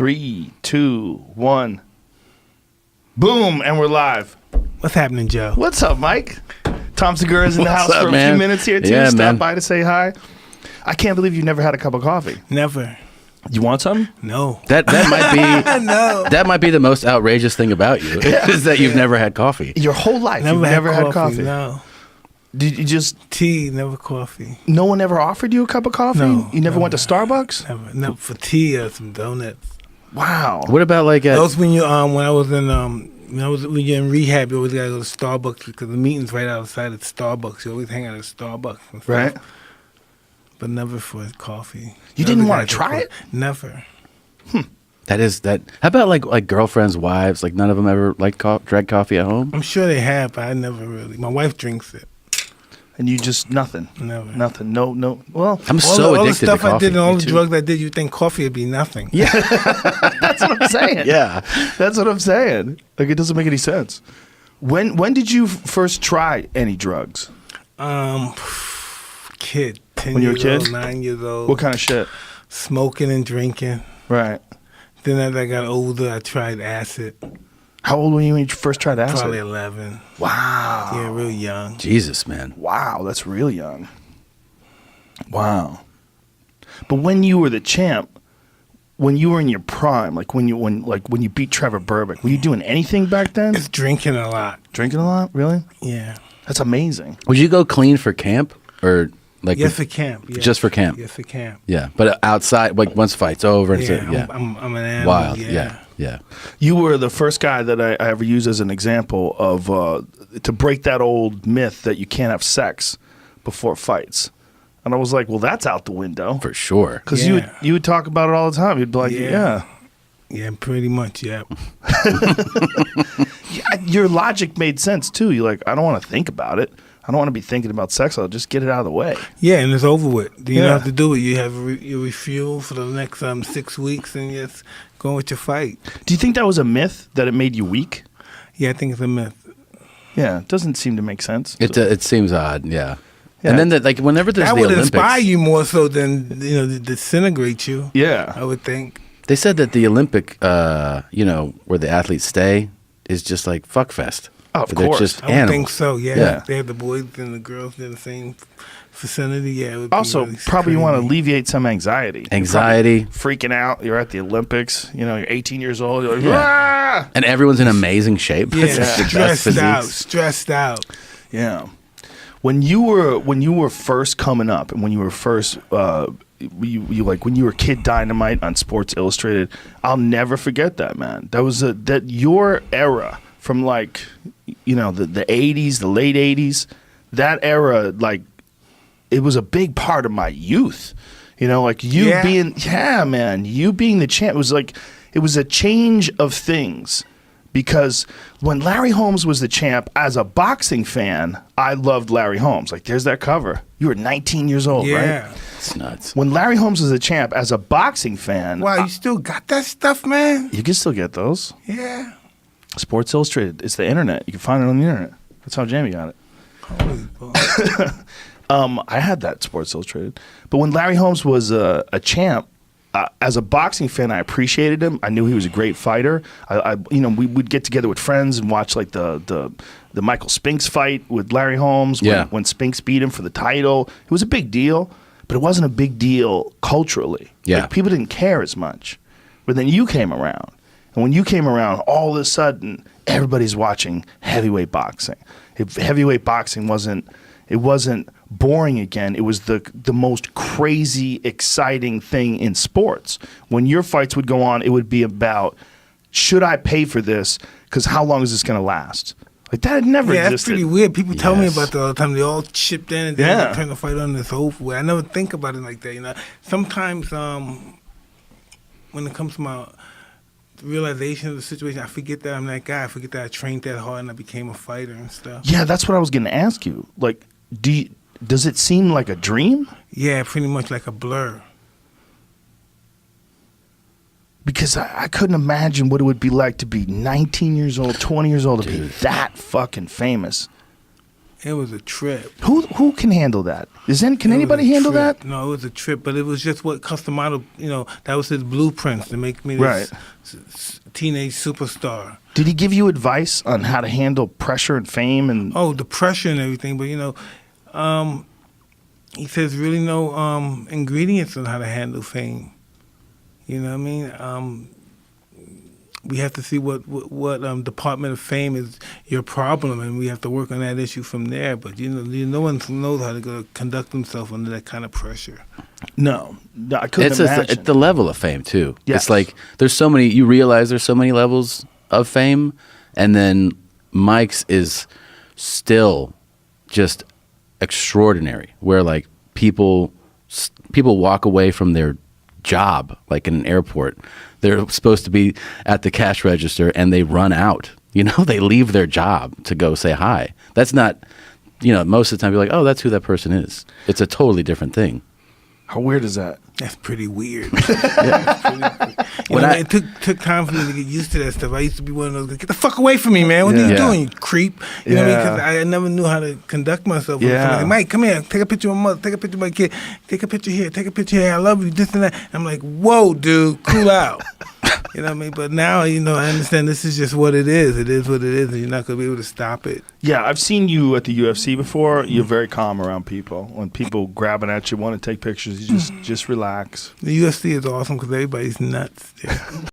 3, 2, 1. Boom, and we're live. What's happening, Joe? What's up, Mike? Tom Segura's in the What's house up, for a man? few minutes here, too. Yeah, Stop man. by to say hi. I can't believe you never had a cup of coffee. Never. You want some? No. That might be No. that might be the most outrageous thing about you is that you've never had coffee. Your whole life, you've never had coffee. No. Did you just... Tea, never coffee. No one ever offered you a cup of coffee? No. You never went to Starbucks? Never. No, for tea or some donuts. Wow. What about like That was when you when I was in when you're in rehab, you always gotta go to Starbucks because the meeting's right outside at Starbucks. You always hang out at Starbucks and stuff. Right. But never for coffee. You didn't want to try it? Never. that. How about like girlfriends, wives? Like none of them ever like drank coffee at home. I'm sure they have, but I never really. My wife drinks it. And you just nothing. Never. Nothing. No. Well, I'm so all the addicted stuff to coffee. I did and all Me the too. drugs I did, you think coffee would be nothing. yeah. That's what I'm saying. Yeah. That's what I'm saying. Like, it doesn't make any sense. When did you first try any drugs? Kid. 10 When you were a years kid? old, 9 years old. What kind of shit? Smoking and drinking. Right. Then as I got older, I tried acid. How old were you when you first tried acid? Probably 11. Wow. Yeah, real young. Jesus, man. Wow, that's real young. Wow. But when you were the champ, when you were in your prime, like when you beat Trevor Burbick, were you doing anything back then? It's drinking a lot. Drinking a lot? Really? Yeah. That's amazing. Would you go clean for camp or like Yes, for camp. Yes. just for camp? Yes, for camp. Yeah, but outside, like once fight's over, and Yeah, so, I'm an animal. wild. Yeah. Yeah. You were the first guy that I ever used as an example of to break that old myth that you can't have sex before fights. And I was like, well, that's out the window. For sure. Because Yeah. you would talk about it all the time. You'd be like, yeah. Yeah, pretty much, yeah. Your logic made sense, too. You're like, I don't want to think about it. I don't want to be thinking about sex. I'll just get it out of the way. Yeah, and it's over with. You Yeah. don't have to do it. You have your refuel for the next 6 weeks and just go with your fight. Do you think that was a myth, that it made you weak? Yeah, I think it's a myth. Yeah, it doesn't seem to make sense. It seems odd. Yeah. Yeah. And then like whenever there's That the would Olympics, inspire you more so than, disintegrate you, Yeah. I would think. they said that the Olympic, where the athletes stay, is just like fuck fest. Oh, of They're course. just I would animals. think so, yeah. Yeah. They have the boys and the girls in the same vicinity. Yeah, it would be Also, really probably you want to crazy. alleviate some anxiety. You're Anxiety. probably freaking out. You're at the Olympics. You're 18 years old. You're like, Yeah. "Ah!" And everyone's in amazing shape. Yeah, It's like the best stressed out. Yeah. When you were first coming up, and when you were first, you like when you were Kid Dynamite on Sports Illustrated, I'll never forget that, man. That was that your era from like, the 80s, the late 80s. That era, like, it was a big part of my youth. Like you Yeah. being, man, you being the champ. It was a change of things. Because when Larry Holmes was the champ, as a boxing fan, I loved Larry Holmes. Like, there's that cover. You were 19 years old, Yeah. right? It's nuts. When Larry Holmes was the champ, as a boxing fan, Wow, you still got that stuff, man? you can still get those. Yeah. Sports Illustrated. It's the internet. You can find it on the internet. That's how Jamie got it. Holy boy. I had that Sports Illustrated. But when Larry Holmes was a champ, as a boxing fan, I appreciated him. I knew he was a great fighter. We would get together with friends and watch like the Michael Spinks fight with Larry Holmes. When Spinks beat him for the title, it was a big deal, but it wasn't a big deal culturally. Yeah. Like, people didn't care as much. But then you came around, and when you came around, all of a sudden everybody's watching heavyweight boxing. If heavyweight boxing wasn't boring again. It was the most crazy, exciting thing in sports. When your fights would go on, it would be about, should I pay for this? Because how long is this going to last? Like, that had never Yeah, that's existed. pretty weird. People tell me Yes. about that all the time. They all chipped in and then Yeah. they turn the fight on this over with. I never think about it like that, Sometimes when it comes to my realization of the situation, I forget that I'm that guy. I forget that I trained that hard and I became a fighter and stuff. Yeah, that's what I was going to ask you. Like, does it seem like a dream? Yeah, pretty much like a blur. Because I couldn't imagine what it would be like to be 19 years old, 20 years old, to be that fucking famous. It was a trip. Who can handle that? Can anybody handle that? No, it was a trip, but it was just what Custom Model, that was his blueprints to make me this teenage superstar. Did he give you advice on how to handle pressure and fame and? Oh, the pressure and everything, but he says really no ingredients on how to handle fame. You know what I mean? We have to see what Department of Fame is your problem, and we have to work on that issue from there. But no one knows how to conduct themselves under that kind of pressure. No, I couldn't imagine. It's the level of fame too. Yes. It's like there's so many. You realize there's so many levels of fame, and then Mike's is still just extraordinary. Where like people walk away from their job, like in an airport. They're supposed to be at the cash register and they run out. They leave their job to go say hi. That's not, most of the time you're like, oh, that's who that person is. It's a totally different thing. How weird is that? That's pretty weird. Yeah. It took time for me to get used to that stuff. I used to be one of those, get the fuck away from me, man. What are you doing, you creep? You know what I mean? Because I never knew how to conduct myself. Yeah. Like, Mike, come here. Take a picture of my mother. Take a picture of my kid. Take a picture here. Take a picture here. I love you, this and that. I'm like, whoa, dude, cool out. You know what I mean? But now, I understand this is just what it is. It is what it is, and you're not going to be able to stop it. Yeah, I've seen you at the UFC before. You're very calm around people. When people grabbing at you, want to take pictures, you just relax. The UFC is awesome because everybody's nuts. Yeah.